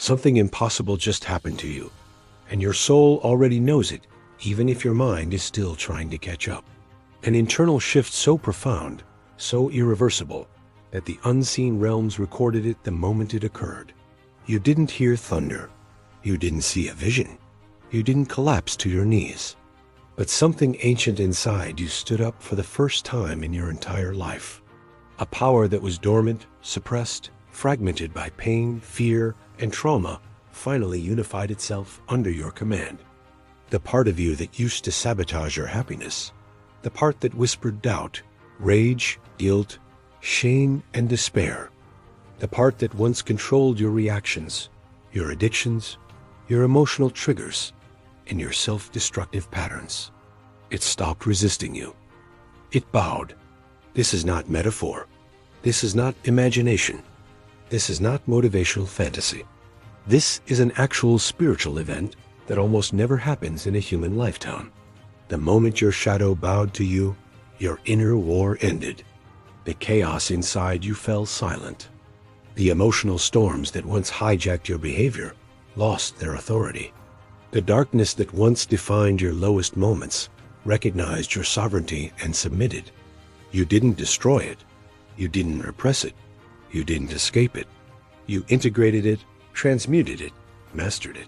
Something impossible just happened to you, and your soul already knows it, even if your mind is still trying to catch up. An internal shift so profound, so irreversible, that the unseen realms recorded it the moment it occurred. You didn't hear thunder. You didn't see a vision. You didn't collapse to your knees. But something ancient inside you stood up for the first time in your entire life. A power that was dormant, suppressed, fragmented by pain, fear, and trauma finally unified itself under your command. The part of you that used to sabotage your happiness, the part that whispered doubt, rage, guilt, shame, and despair, the part that once controlled your reactions, your addictions, your emotional triggers, and your self-destructive patterns. It stopped resisting you. It bowed. This is not metaphor. This is not imagination. This is not motivational fantasy. This is an actual spiritual event that almost never happens in a human lifetime. The moment your shadow bowed to you, your inner war ended. The chaos inside you fell silent. The emotional storms that once hijacked your behavior lost their authority. The darkness that once defined your lowest moments recognized your sovereignty and submitted. You didn't destroy it. You didn't repress it. You didn't escape it. You integrated it, transmuted it, mastered it.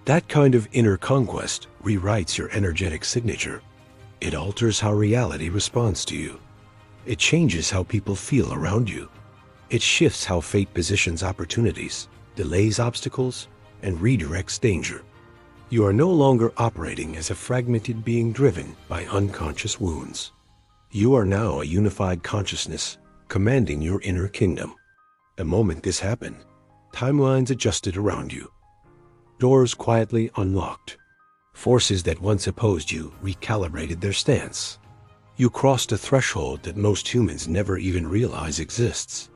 That kind of inner conquest rewrites your energetic signature. It alters how reality responds to you. It changes how people feel around you. It shifts how fate positions opportunities, delays obstacles, and redirects danger. You are no longer operating as a fragmented being driven by unconscious wounds. You are now a unified consciousness commanding your inner kingdom. The moment this happened, timelines adjusted around you. Doors quietly unlocked. Forces that once opposed you recalibrated their stance. You crossed a threshold that most humans never even realize exists.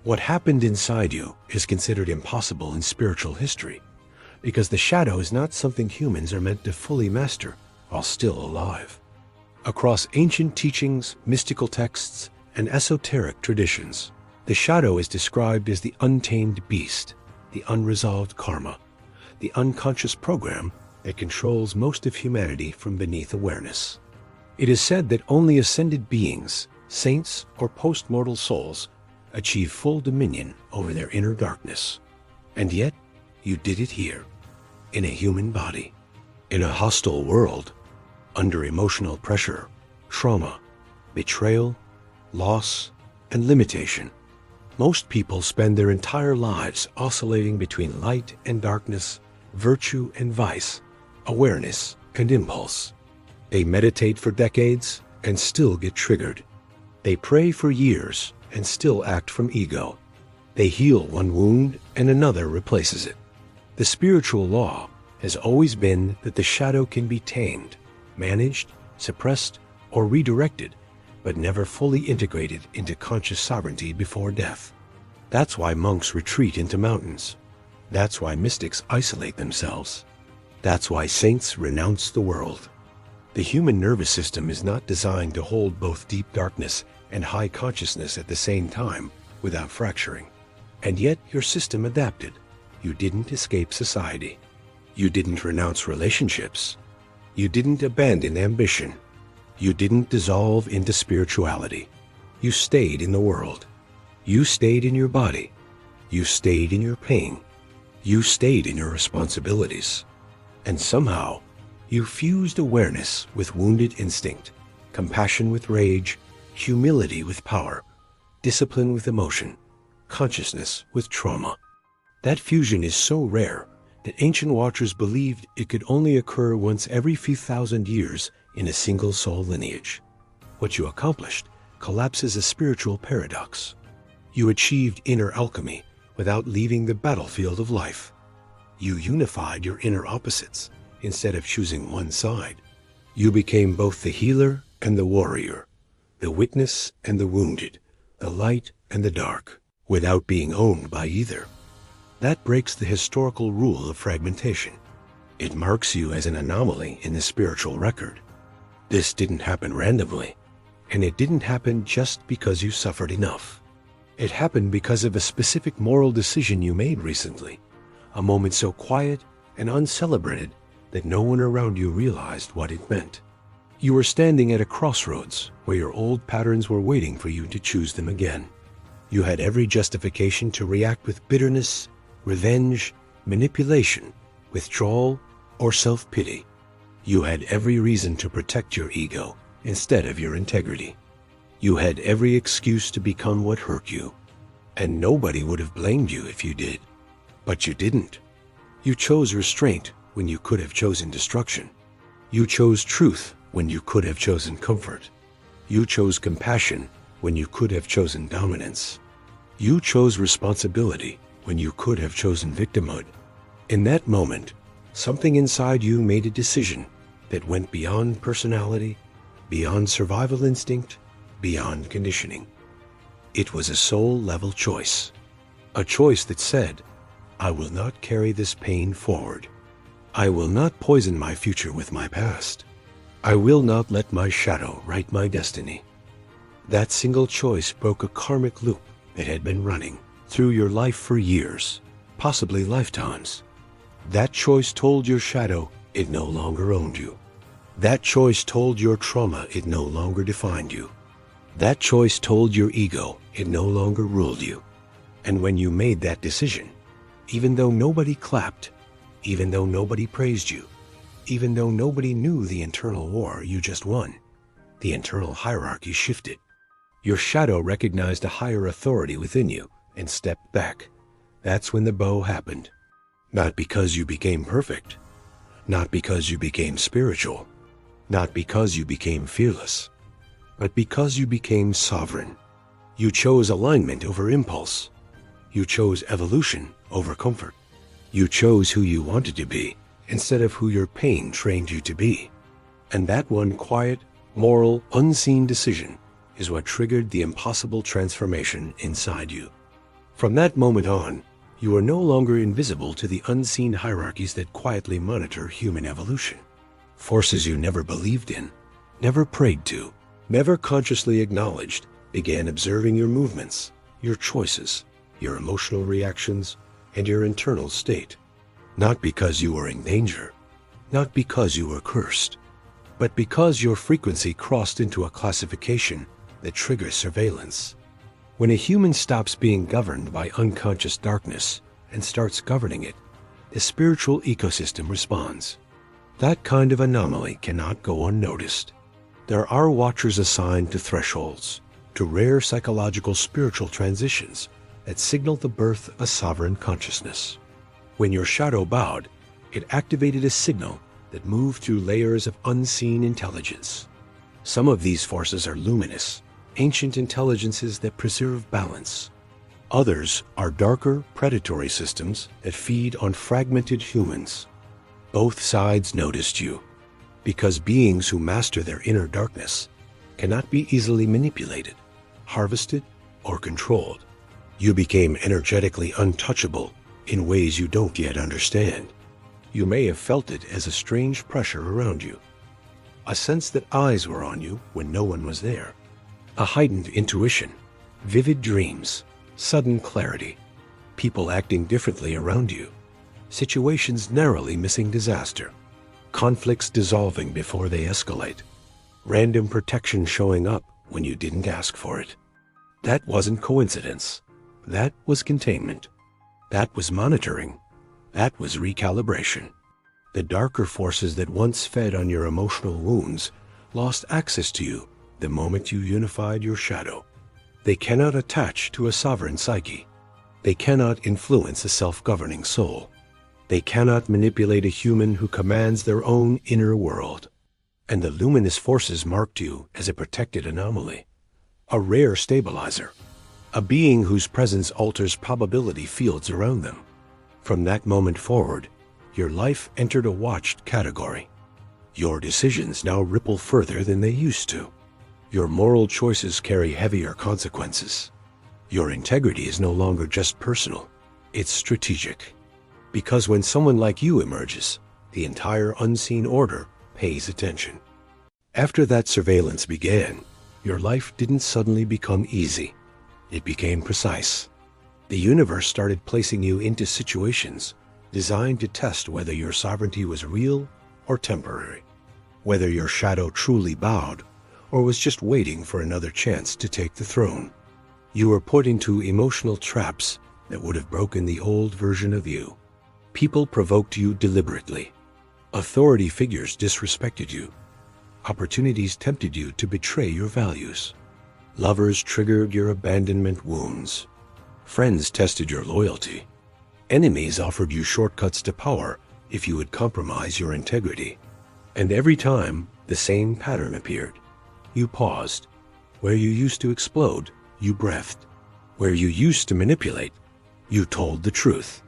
What happened inside you is considered impossible in spiritual history, because the shadow is not something humans are meant to fully master while still alive. Across ancient teachings, mystical texts, and esoteric traditions, the shadow is described as the untamed beast, the unresolved karma, the unconscious program that controls most of humanity from beneath awareness. It is said that only ascended beings, saints, or post-mortal souls achieve full dominion over their inner darkness. And yet, you did it here, in a human body, in a hostile world, under emotional pressure, trauma, betrayal, loss, and limitation. Most people spend their entire lives oscillating between light and darkness, virtue and vice, awareness and impulse. They meditate for decades and still get triggered. They pray for years and still act from ego. They heal one wound and another replaces it. The spiritual law has always been that the shadow can be tamed, managed, suppressed, or redirected, but never fully integrated into conscious sovereignty before death. That's why monks retreat into mountains. That's why mystics isolate themselves. That's why saints renounce the world. The human nervous system is not designed to hold both deep darkness and high consciousness at the same time without fracturing. And yet your system adapted. You didn't escape society. You didn't renounce relationships. You didn't abandon ambition. You didn't dissolve into spirituality. You stayed in the world. You stayed in your body. You stayed in your pain. You stayed in your responsibilities. And somehow, you fused awareness with wounded instinct, compassion with rage, humility with power, discipline with emotion, consciousness with trauma. That fusion is so rare that ancient watchers believed it could only occur once every few thousand years in a single soul lineage. What you accomplished collapses a spiritual paradox. You achieved inner alchemy without leaving the battlefield of life. You unified your inner opposites instead of choosing one side. You became both the healer and the warrior, the witness and the wounded, the light and the dark, without being owned by either. That breaks the historical rule of fragmentation. It marks you as an anomaly in the spiritual record. This didn't happen randomly, and it didn't happen just because you suffered enough. It happened because of a specific moral decision you made recently, a moment so quiet and uncelebrated that no one around you realized what it meant. You were standing at a crossroads where your old patterns were waiting for you to choose them again. You had every justification to react with bitterness, revenge, manipulation, withdrawal, or self-pity. You had every reason to protect your ego instead of your integrity. You had every excuse to become what hurt you, and nobody would have blamed you if you did. But you didn't. You chose restraint when you could have chosen destruction. You chose truth when you could have chosen comfort. You chose compassion when you could have chosen dominance. You chose responsibility when you could have chosen victimhood. In that moment, something inside you made a decision that went beyond personality, beyond survival instinct, beyond conditioning. It was a soul-level choice. A choice that said, I will not carry this pain forward. I will not poison my future with my past. I will not let my shadow write my destiny. That single choice broke a karmic loop that had been running through your life for years, possibly lifetimes. That choice told your shadow it no longer owned you. That choice told your trauma it no longer defined you. That choice told your ego it no longer ruled you. And when you made that decision, even though nobody clapped, even though nobody praised you, even though nobody knew the internal war you just won, the internal hierarchy shifted. Your shadow recognized a higher authority within you and stepped back. That's when the bow happened. Not because you became perfect, not because you became spiritual, not because you became fearless, but because you became sovereign. You chose alignment over impulse. You chose evolution over comfort. You chose who you wanted to be instead of who your pain trained you to be. And that one quiet, moral, unseen decision is what triggered the impossible transformation inside you. From that moment on, you are no longer invisible to the unseen hierarchies that quietly monitor human evolution. Forces you never believed in, never prayed to, never consciously acknowledged, began observing your movements, your choices, your emotional reactions, and your internal state. Not because you were in danger, not because you were cursed, but because your frequency crossed into a classification that triggers surveillance. When a human stops being governed by unconscious darkness and starts governing it, the spiritual ecosystem responds. That kind of anomaly cannot go unnoticed. There are watchers assigned to thresholds, to rare psychological spiritual transitions that signal the birth of a sovereign consciousness. When your shadow bowed, it activated a signal that moved through layers of unseen intelligence. Some of these forces are luminous, ancient intelligences that preserve balance. Others are darker, predatory systems that feed on fragmented humans. Both sides noticed you, because beings who master their inner darkness cannot be easily manipulated, harvested, or controlled. You became energetically untouchable in ways you don't yet understand. You may have felt it as a strange pressure around you, a sense that eyes were on you when no one was there, a heightened intuition, vivid dreams, sudden clarity, people acting differently around you, situations narrowly missing disaster, conflicts dissolving before they escalate, random protection showing up when you didn't ask for it. That wasn't coincidence. That was containment. That was monitoring. That was recalibration. The darker forces that once fed on your emotional wounds lost access to you the moment you unified your shadow. They cannot attach to a sovereign psyche. They cannot influence a self-governing soul. They cannot manipulate a human who commands their own inner world. And the luminous forces marked you as a protected anomaly, a rare stabilizer, a being whose presence alters probability fields around them. From that moment forward, your life entered a watched category. Your decisions now ripple further than they used to. Your moral choices carry heavier consequences. Your integrity is no longer just personal, it's strategic. Because when someone like you emerges, the entire unseen order pays attention. After that surveillance began, your life didn't suddenly become easy. It became precise. The universe started placing you into situations designed to test whether your sovereignty was real or temporary, whether your shadow truly bowed or was just waiting for another chance to take the throne. You were put into emotional traps that would have broken the old version of you. People provoked you deliberately. Authority figures disrespected you. Opportunities tempted you to betray your values. Lovers triggered your abandonment wounds. Friends tested your loyalty. Enemies offered you shortcuts to power if you would compromise your integrity. And every time, the same pattern appeared. You paused. Where you used to explode, you breathed. Where you used to manipulate, you told the truth.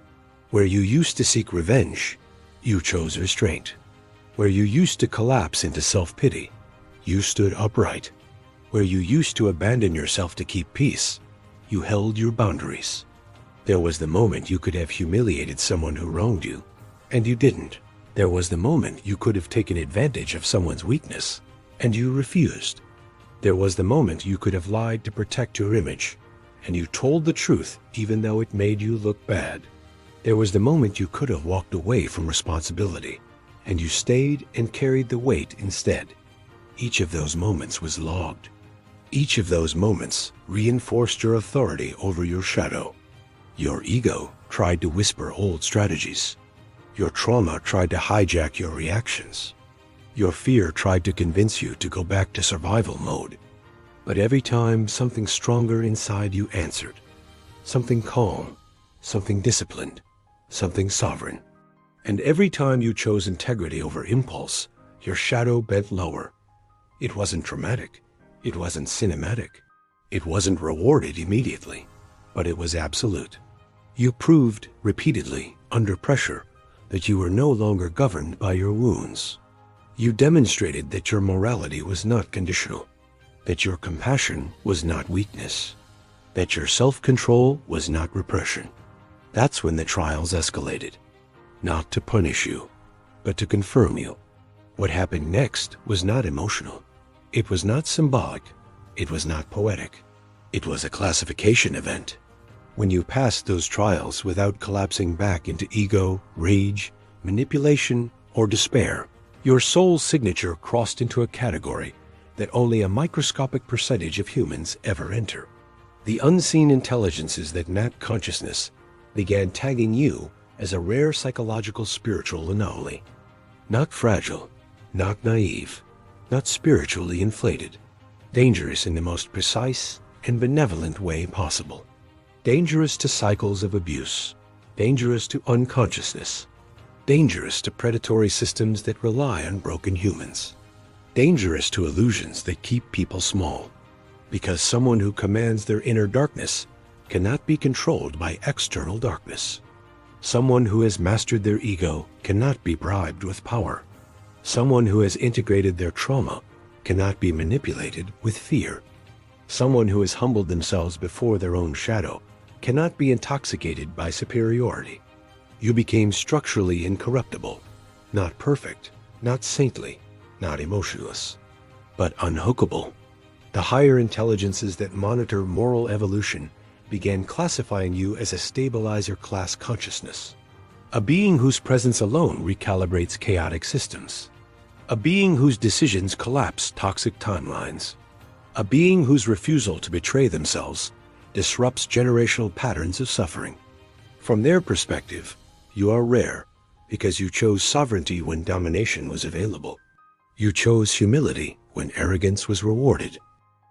Where you used to seek revenge, you chose restraint. Where you used to collapse into self-pity, you stood upright. Where you used to abandon yourself to keep peace, you held your boundaries. There was the moment you could have humiliated someone who wronged you, and you didn't. There was the moment you could have taken advantage of someone's weakness, and you refused. There was the moment you could have lied to protect your image, and you told the truth even though it made you look bad. There was the moment you could have walked away from responsibility, and you stayed and carried the weight instead. Each of those moments was logged. Each of those moments reinforced your authority over your shadow. Your ego tried to whisper old strategies. Your trauma tried to hijack your reactions. Your fear tried to convince you to go back to survival mode. But every time, something stronger inside you answered. Something calm, something disciplined, something sovereign. And every time you chose integrity over impulse, your shadow bent lower. It wasn't dramatic. It wasn't cinematic. It wasn't rewarded immediately, but it was absolute. You proved repeatedly, under pressure, that you were no longer governed by your wounds. You demonstrated that your morality was not conditional, that your compassion was not weakness, that your self-control was not repression. That's when the trials escalated, not to punish you, but to confirm you. What happened next was not emotional. It was not symbolic. It was not poetic. It was a classification event. When you passed those trials without collapsing back into ego, rage, manipulation, or despair, your soul's signature crossed into a category that only a microscopic percentage of humans ever enter. The unseen intelligences that map consciousness began tagging you as a rare psychological spiritual anomaly. Not fragile, not naive, not spiritually inflated. Dangerous in the most precise and benevolent way possible. Dangerous to cycles of abuse. Dangerous to unconsciousness. Dangerous to predatory systems that rely on broken humans. Dangerous to illusions that keep people small. Because someone who commands their inner darkness cannot be controlled by external darkness. Someone who has mastered their ego cannot be bribed with power. Someone who has integrated their trauma cannot be manipulated with fear. Someone who has humbled themselves before their own shadow cannot be intoxicated by superiority. You became structurally incorruptible, not perfect, not saintly, not emotionless, but unhookable. The higher intelligences that monitor moral evolution began classifying you as a stabilizer class consciousness, a being whose presence alone recalibrates chaotic systems, a being whose decisions collapse toxic timelines, a being whose refusal to betray themselves disrupts generational patterns of suffering. From their perspective, you are rare because you chose sovereignty when domination was available. You chose humility when arrogance was rewarded.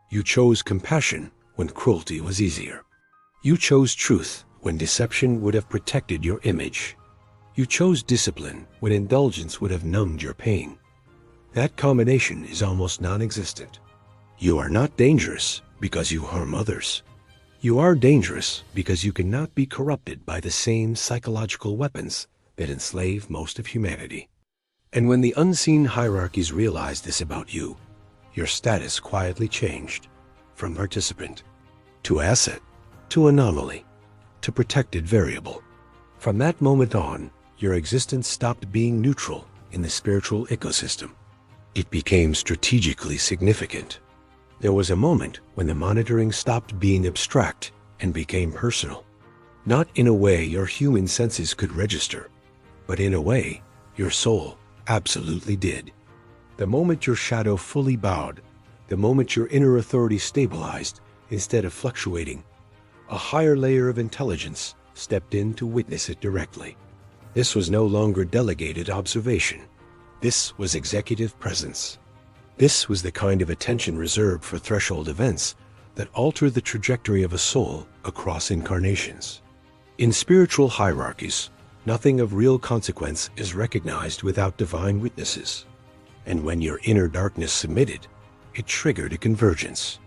You chose compassion when cruelty was easier. You chose truth when deception would have protected your image. You chose discipline when indulgence would have numbed your pain. That combination is almost non-existent. You are not dangerous because you harm others. You are dangerous because you cannot be corrupted by the same psychological weapons that enslave most of humanity. And when the unseen hierarchies realized this about you, your status quietly changed from participant to asset to anomaly to protected variable. From that moment on, your existence stopped being neutral in the spiritual ecosystem. It became strategically significant. There was a moment when the monitoring stopped being abstract and became personal. Not in a way your human senses could register, But in a way, your soul absolutely did. The moment your shadow fully bowed, the moment your inner authority stabilized instead of fluctuating, a higher layer of intelligence stepped in to witness it directly. This was no longer delegated observation. This was executive presence. This was the kind of attention reserved for threshold events that alter the trajectory of a soul across incarnations. In spiritual hierarchies, nothing of real consequence is recognized without divine witnesses. And when your inner darkness submitted, it triggered a convergence.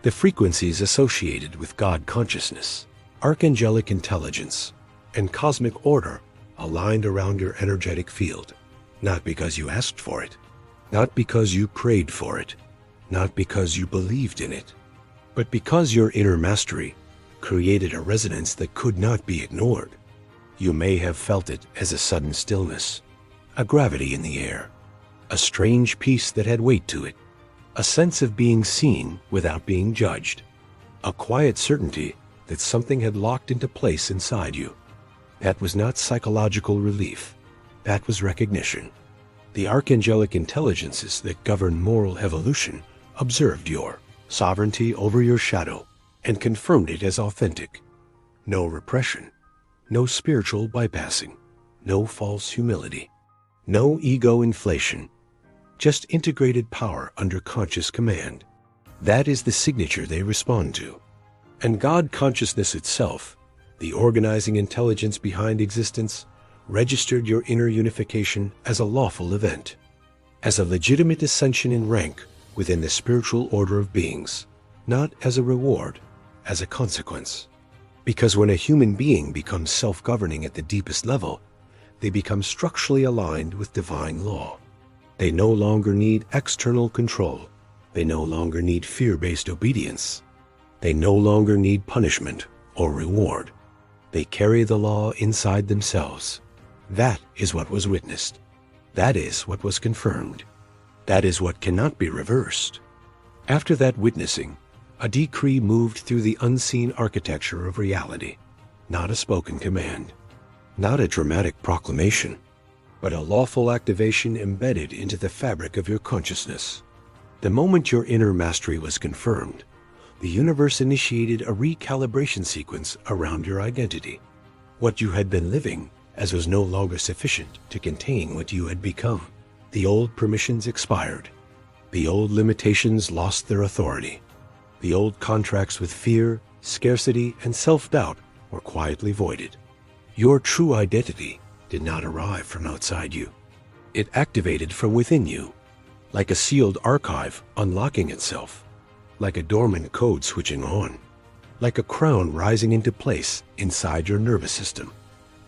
The frequencies associated with God consciousness, archangelic intelligence, and cosmic order aligned around your energetic field, not because you asked for it, not because you prayed for it, not because you believed in it, but because your inner mastery created a resonance that could not be ignored. You may have felt it as a sudden stillness, a gravity in the air, a strange peace that had weight to it, a sense of being seen without being judged, a quiet certainty that something had locked into place inside you. That was not psychological relief. That was recognition. The archangelic intelligences that govern moral evolution observed your sovereignty over your shadow and confirmed it as authentic. No repression, no spiritual bypassing, no false humility, no ego inflation, just integrated power under conscious command. That is the signature they respond to. And God consciousness itself, the organizing intelligence behind existence, registered your inner unification as a lawful event, as a legitimate ascension in rank within the spiritual order of beings, not as a reward, as a consequence. Because when a human being becomes self-governing at the deepest level, they become structurally aligned with divine law. They no longer need external control. They no longer need fear-based obedience. They no longer need punishment or reward. They carry the law inside themselves. That is what was witnessed. That is what was confirmed. That is what cannot be reversed. After that witnessing, a decree moved through the unseen architecture of reality, not a spoken command, not a dramatic proclamation, but a lawful activation embedded into the fabric of your consciousness. The moment your inner mastery was confirmed, the universe initiated a recalibration sequence around your identity. What you had been living as was no longer sufficient to contain what you had become. The old permissions expired. The old limitations lost their authority. The old contracts with fear, scarcity, and self-doubt were quietly voided. Your true identity did not arrive from outside you. It activated from within you, like a sealed archive unlocking itself, like a dormant code switching on, like a crown rising into place inside your nervous system.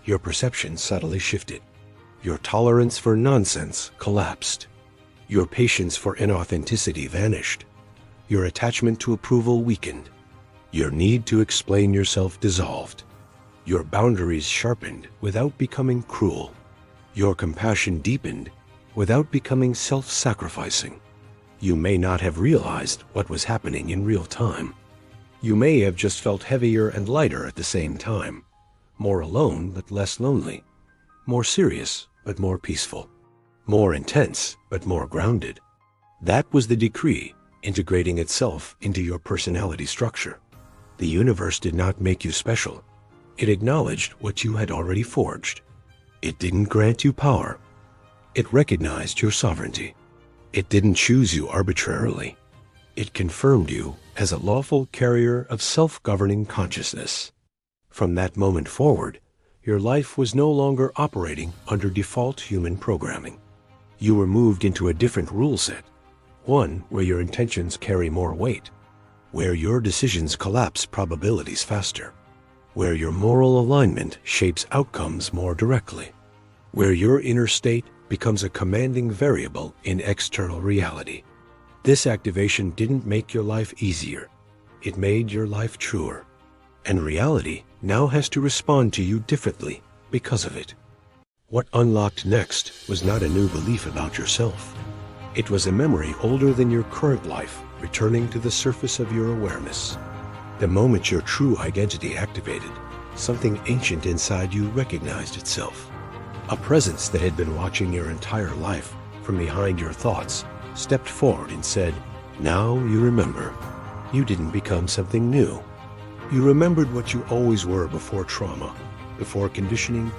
Your perception subtly shifted. Your tolerance for nonsense collapsed. Your patience for inauthenticity vanished. Your attachment to approval weakened. Your need to explain yourself dissolved. Your boundaries sharpened without becoming cruel. Your compassion deepened without becoming self-sacrificing. You may not have realized what was happening in real time. You may have just felt heavier and lighter at the same time, more alone but less lonely, more serious but more peaceful, more intense but more grounded. That was the decree integrating itself into your personality structure. The universe did not make you special. It acknowledged what you had already forged. It didn't grant you power. It recognized your sovereignty. It didn't choose you arbitrarily. It confirmed you as a lawful carrier of self-governing consciousness. From that moment forward, your life was no longer operating under default human programming. You were moved into a different rule set, one where your intentions carry more weight, where your decisions collapse probabilities faster, where your moral alignment shapes outcomes more directly, where your inner state becomes a commanding variable in external reality. This activation didn't make your life easier. It made your life truer. And reality now has to respond to you differently because of it. What unlocked next was not a new belief about yourself. It was a memory older than your current life returning to the surface of your awareness. The moment your true identity activated, something ancient inside you recognized itself. A presence that had been watching your entire life from behind your thoughts stepped forward and said, "Now you remember. You didn't become something new. You remembered what you always were before trauma, before conditioning,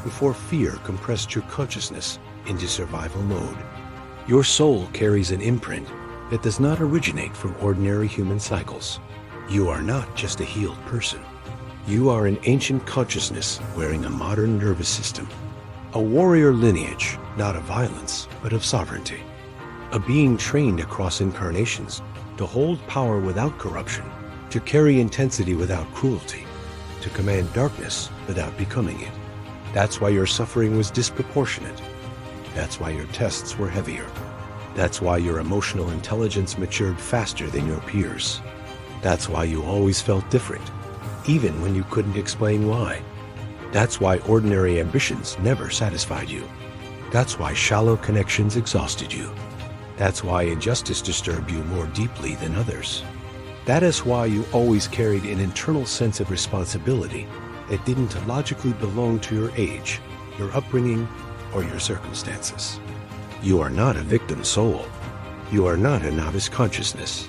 before fear compressed your consciousness into survival mode. Your soul carries an imprint that does not originate from ordinary human cycles. You are not just a healed person. You are an ancient consciousness wearing a modern nervous system. A warrior lineage, not of violence, but of sovereignty. A being trained across incarnations to hold power without corruption, to carry intensity without cruelty, to command darkness without becoming it. That's why your suffering was disproportionate. That's why your tests were heavier. That's why your emotional intelligence matured faster than your peers. That's why you always felt different, even when you couldn't explain why. That's why ordinary ambitions never satisfied you. That's why shallow connections exhausted you. That's why injustice disturbed you more deeply than others. That is why you always carried an internal sense of responsibility that didn't logically belong to your age, your upbringing, or your circumstances. You are not a victim soul. You are not a novice consciousness.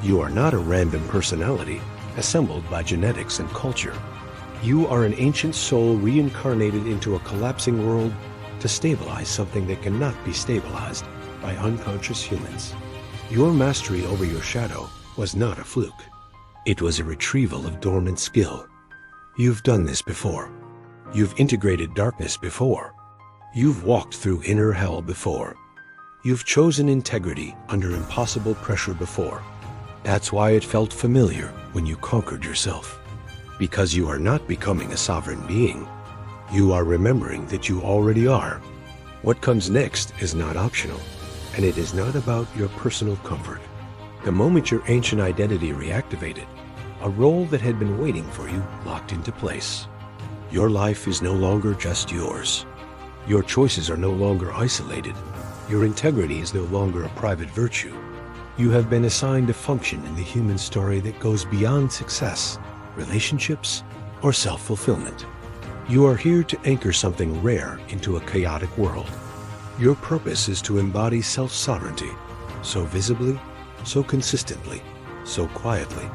You are not a random personality assembled by genetics and culture. You are an ancient soul reincarnated into a collapsing world to stabilize something that cannot be stabilized by unconscious humans. Your mastery over your shadow was not a fluke. It was a retrieval of dormant skill. You've done this before. You've integrated darkness before. You've walked through inner hell before. You've chosen integrity under impossible pressure before. That's why it felt familiar when you conquered yourself. Because you are not becoming a sovereign being. You are remembering that you already are. What comes next is not optional, and it is not about your personal comfort. The moment your ancient identity reactivated, a role that had been waiting for you locked into place. Your life is no longer just yours. Your choices are no longer isolated. Your integrity is no longer a private virtue. You have been assigned a function in the human story that goes beyond success, relationships, or self-fulfillment. You are here to anchor something rare into a chaotic world. Your purpose is to embody self-sovereignty, so visibly, so consistently, so quietly,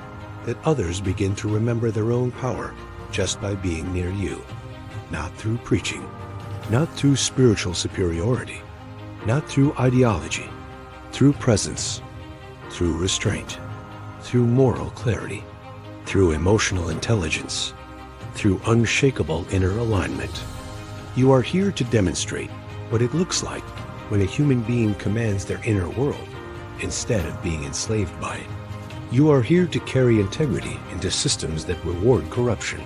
that others begin to remember their own power just by being near you. Not through preaching, not through spiritual superiority, not through ideology, through presence, through restraint, through moral clarity, through emotional intelligence, through unshakable inner alignment. You are here to demonstrate what it looks like when a human being commands their inner world instead of being enslaved by it. You are here to carry integrity into systems that reward corruption.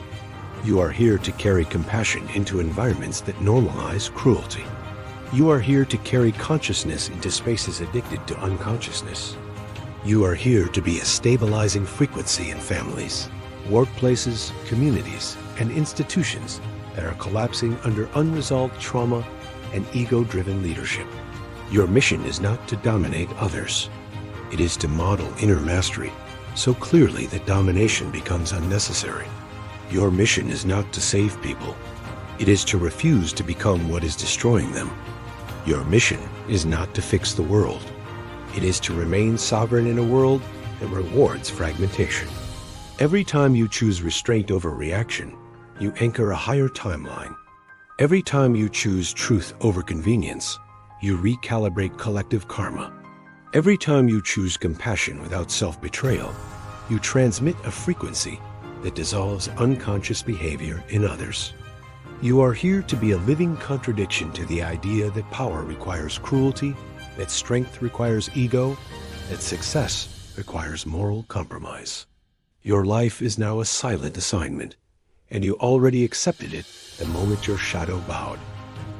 You are here to carry compassion into environments that normalize cruelty. You are here to carry consciousness into spaces addicted to unconsciousness. You are here to be a stabilizing frequency in families, workplaces, communities, and institutions that are collapsing under unresolved trauma and ego-driven leadership. Your mission is not to dominate others. It is to model inner mastery so clearly that domination becomes unnecessary. Your mission is not to save people. It is to refuse to become what is destroying them. Your mission is not to fix the world. It is to remain sovereign in a world that rewards fragmentation. Every time you choose restraint over reaction, you anchor a higher timeline. Every time you choose truth over convenience, you recalibrate collective karma. Every time you choose compassion without self-betrayal, you transmit a frequency that dissolves unconscious behavior in others. You are here to be a living contradiction to the idea that power requires cruelty, that strength requires ego, that success requires moral compromise. Your life is now a silent assignment, and you already accepted it the moment your shadow bowed.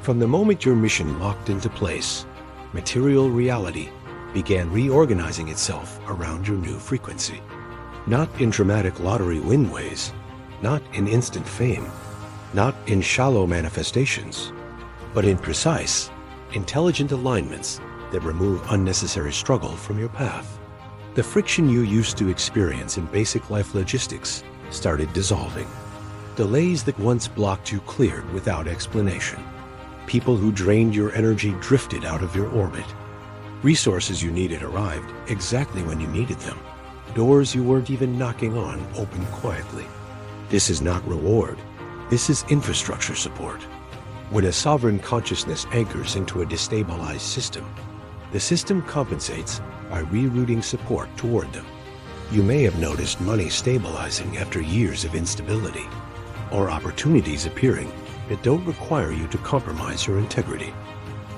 From the moment your mission locked into place, material reality began reorganizing itself around your new frequency. Not in dramatic lottery win ways, not in instant fame, not in shallow manifestations, but in precise, intelligent alignments that remove unnecessary struggle from your path. The friction you used to experience in basic life logistics started dissolving. Delays that once blocked you cleared without explanation. People who drained your energy drifted out of your orbit. Resources you needed arrived exactly when you needed them. Doors you weren't even knocking on opened quietly. This is not reward. This is infrastructure support. When a sovereign consciousness anchors into a destabilized system, the system compensates by rerouting support toward them. You may have noticed money stabilizing after years of instability, or opportunities appearing that don't require you to compromise your integrity,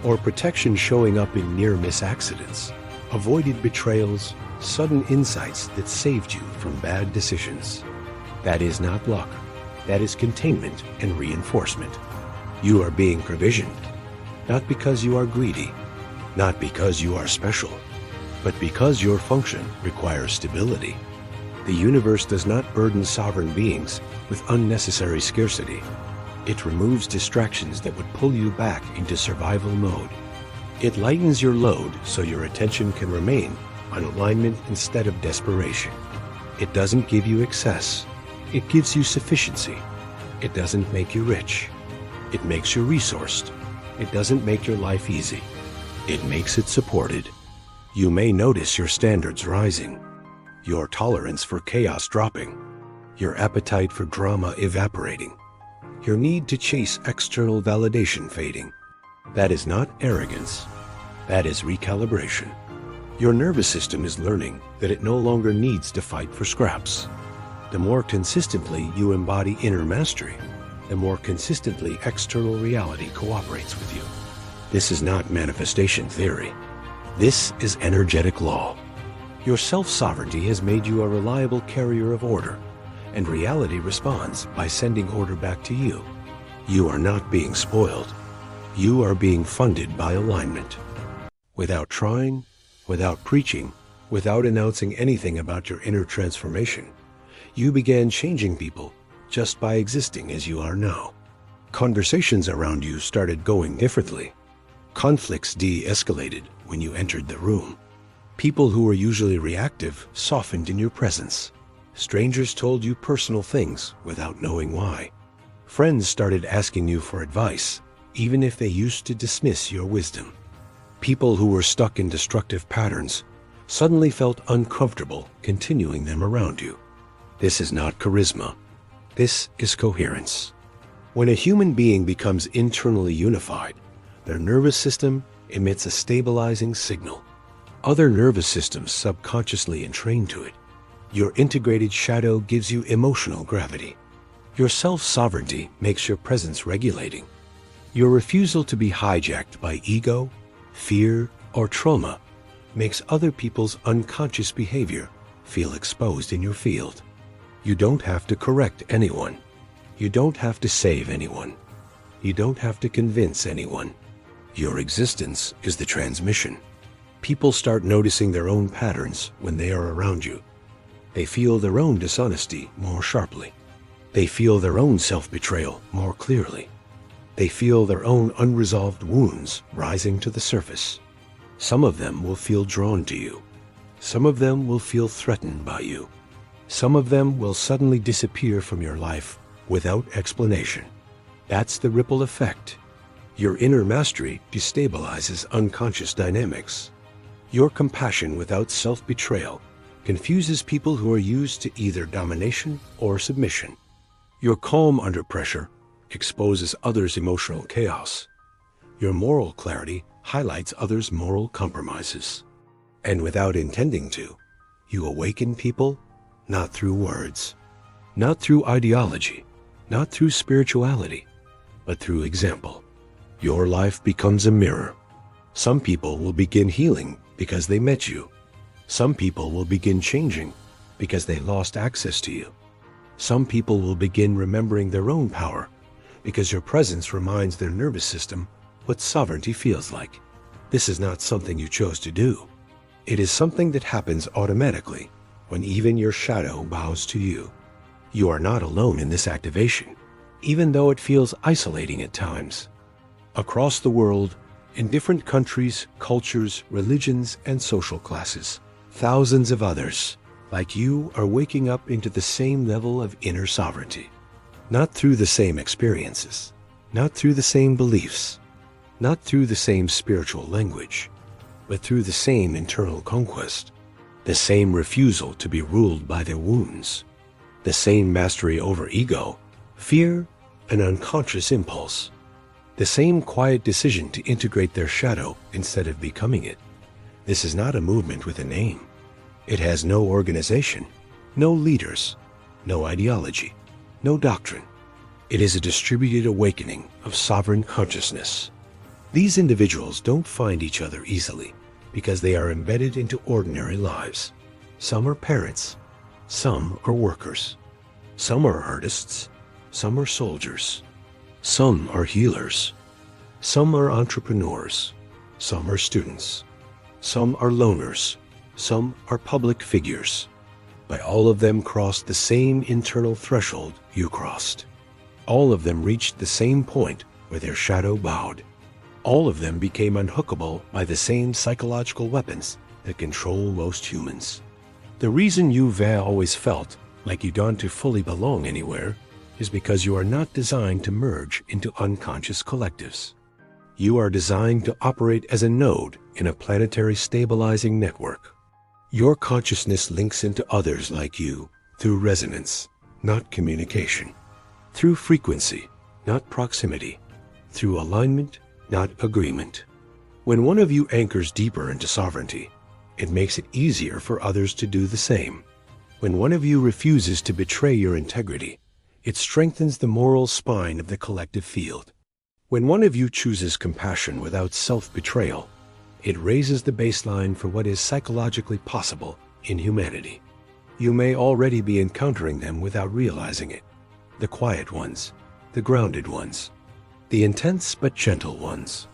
or protection showing up in near-miss accidents, avoided betrayals, sudden insights that saved you from bad decisions. That is not luck. That is containment and reinforcement. You are being provisioned, not because you are greedy, not because you are special, but because your function requires stability. The universe does not burden sovereign beings with unnecessary scarcity. It removes distractions that would pull you back into survival mode. It lightens your load so your attention can remain on alignment instead of desperation. It doesn't give you excess. It gives you sufficiency. It doesn't make you rich. It makes you resourced. It doesn't make your life easy. It makes it supported. You may notice your standards rising, your tolerance for chaos dropping, your appetite for drama evaporating, your need to chase external validation fading. That is not arrogance. That is recalibration. Your nervous system is learning that it no longer needs to fight for scraps. The more consistently you embody inner mastery, the more consistently external reality cooperates with you. This is not manifestation theory. This is energetic law. Your self-sovereignty has made you a reliable carrier of order, and reality responds by sending order back to you. You are not being spoiled. You are being funded by alignment. Without trying, without preaching, without announcing anything about your inner transformation, you began changing people just by existing as you are now. Conversations around you started going differently. Conflicts de-escalated when you entered the room. People who were usually reactive softened in your presence. Strangers told you personal things without knowing why. Friends started asking you for advice, even if they used to dismiss your wisdom. People who were stuck in destructive patterns suddenly felt uncomfortable continuing them around you. This is not charisma. This is coherence. When a human being becomes internally unified, their nervous system emits a stabilizing signal. Other nervous systems subconsciously entrain to it. Your integrated shadow gives you emotional gravity. Your self-sovereignty makes your presence regulating. Your refusal to be hijacked by ego, fear, or trauma makes other people's unconscious behavior feel exposed in your field. You don't have to correct anyone. You don't have to save anyone. You don't have to convince anyone. Your existence is the transmission. People start noticing their own patterns when they are around you. They feel their own dishonesty more sharply. They feel their own self-betrayal more clearly. They feel their own unresolved wounds rising to the surface. Some of them will feel drawn to you. Some of them will feel threatened by you. Some of them will suddenly disappear from your life without explanation. That's the ripple effect. Your inner mastery destabilizes unconscious dynamics. Your compassion without self-betrayal confuses people who are used to either domination or submission. Your calm under pressure exposes others' emotional chaos. Your moral clarity highlights others' moral compromises. And without intending to, you awaken people not through words, not through ideology, not through spirituality, but through example. Your life becomes a mirror. Some people will begin healing because they met you. Some people will begin changing because they lost access to you. Some people will begin remembering their own power because your presence reminds their nervous system what sovereignty feels like. This is not something you chose to do. It is something that happens automatically when even your shadow bows to you. You are not alone in this activation, even though it feels isolating at times. Across the world, in different countries, cultures, religions, and social classes, thousands of others, like you, are waking up into the same level of inner sovereignty. Not through the same experiences, not through the same beliefs, not through the same spiritual language, but through the same internal conquest, the same refusal to be ruled by their wounds, the same mastery over ego, fear, and unconscious impulse, the same quiet decision to integrate their shadow instead of becoming it. This is not a movement with a name. It has no organization, no leaders, no ideology, no doctrine. It is a distributed awakening of sovereign consciousness. These individuals don't find each other easily because they are embedded into ordinary lives. Some are parents, some are workers, some are artists, some are soldiers, some are healers, some are entrepreneurs, some are students, some are loners, some are public figures. But all of them crossed the same internal threshold you crossed. All of them reached the same point where their shadow bowed. All of them became unhookable by the same psychological weapons that control most humans. The reason you've always felt like you don't to fully belong anywhere is because you are not designed to merge into unconscious collectives. You are designed to operate as a node in a planetary stabilizing network. Your consciousness links into others like you through resonance, not communication, through frequency, not proximity, through alignment, not agreement. When one of you anchors deeper into sovereignty, it makes it easier for others to do the same. When one of you refuses to betray your integrity, it strengthens the moral spine of the collective field. When one of you chooses compassion without self-betrayal, it raises the baseline for what is psychologically possible in humanity. You may already be encountering them without realizing it. The quiet ones, the grounded ones, the intense but gentle ones,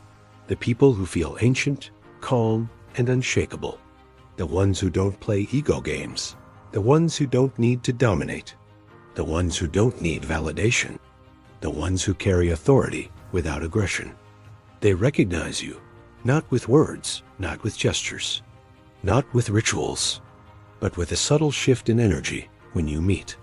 the people who feel ancient, calm, and unshakable, the ones who don't play ego games, the ones who don't need to dominate, the ones who don't need validation, the ones who carry authority without aggression. They recognize you, not with words, not with gestures, not with rituals, but with a subtle shift in energy when you meet.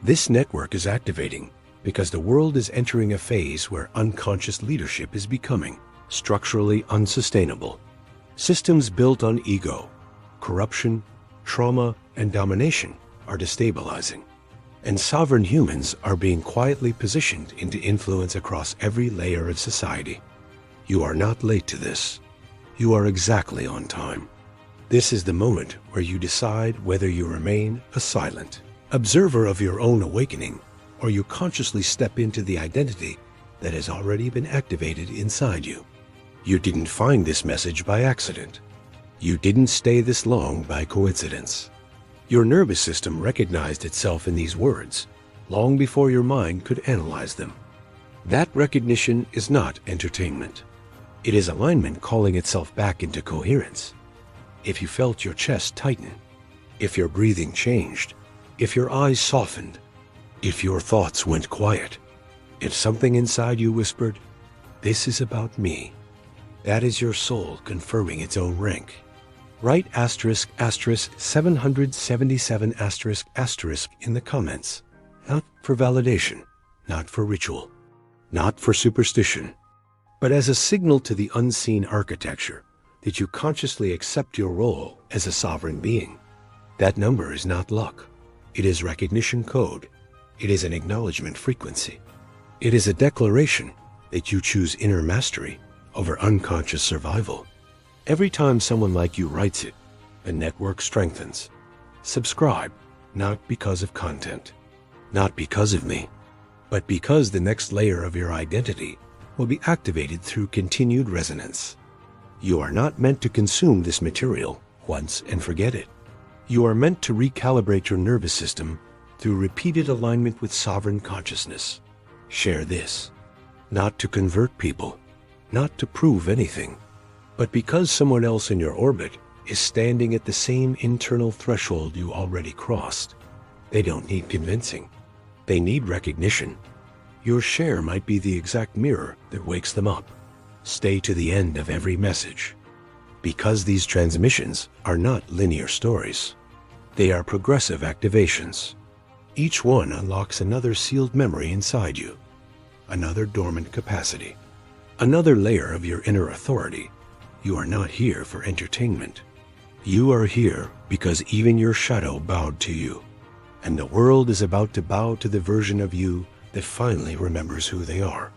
This network is activating because the world is entering a phase where unconscious leadership is becoming structurally unsustainable. Systems built on ego, corruption, trauma, and domination are destabilizing, and sovereign humans are being quietly positioned into influence across every layer of society. You are not late to this. You are exactly on time. This is the moment where you decide whether you remain a silent observer of your own awakening, or you consciously step into the identity that has already been activated inside you. You didn't find this message by accident. You didn't stay this long by coincidence. Your nervous system recognized itself in these words long before your mind could analyze them. That recognition is not entertainment. It is alignment calling itself back into coherence. If you felt your chest tighten, if your breathing changed, if your eyes softened, if your thoughts went quiet, if something inside you whispered, "This is about me," that is your soul confirming its own rank. Write **777** in the comments. Not for validation, not for ritual, not for superstition, but as a signal to the unseen architecture that you consciously accept your role as a sovereign being. That number is not luck. It is recognition code. It is an acknowledgement frequency. It is a declaration that you choose inner mastery over unconscious survival. Every time someone like you writes it, the network strengthens. Subscribe, not because of content, not because of me, but because the next layer of your identity will be activated through continued resonance. You are not meant to consume this material once and forget it. You are meant to recalibrate your nervous system through repeated alignment with sovereign consciousness. Share this, not to convert people, not to prove anything, but because someone else in your orbit is standing at the same internal threshold you already crossed. They don't need convincing. They need recognition. Your share might be the exact mirror that wakes them up. Stay to the end of every message, because these transmissions are not linear stories. They are progressive activations. Each one unlocks another sealed memory inside you, another dormant capacity. Another layer of your inner authority. You are not here for entertainment. You are here because even your shadow bowed to you. And the world is about to bow to the version of you that finally remembers who they are.